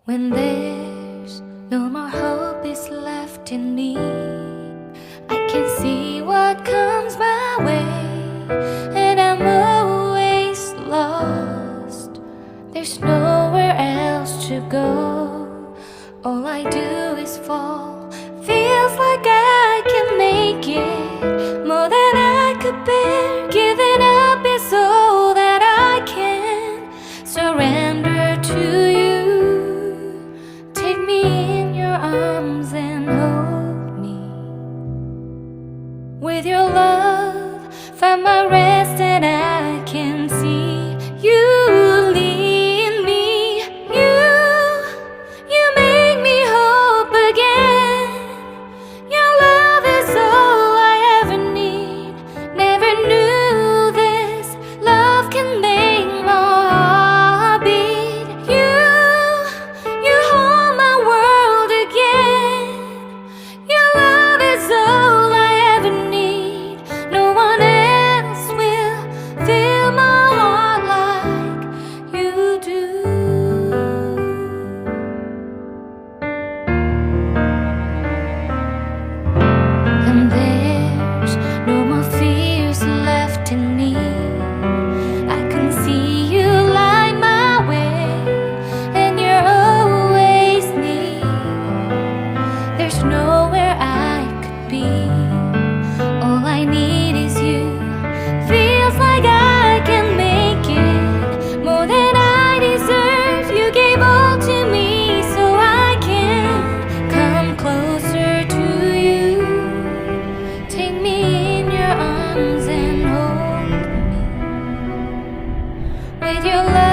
When there's no more hope is left in me, I can see what comes my way, and I'm always lost. There's nowhere else to go. All I do is fall. Feels like I can make it more than I could bear. Giving up is all that I can surrender to you. Take me in your arms and hold me. With your love, find my rest, and I can see you lead me. You make me hope again. Your love is all I ever need. Never knew this love can make my heart beat. You hold my world again. Your love is all I ever need. No one else will fill my heart like you do. And there's no more fears left in me. I can see you light my way, and you're always near. There's nowhere I could be. All I need is you. Feels like I can make it more than I deserve. You gave all to me so I can come closer to you. Take me in your arms and hold me. With your love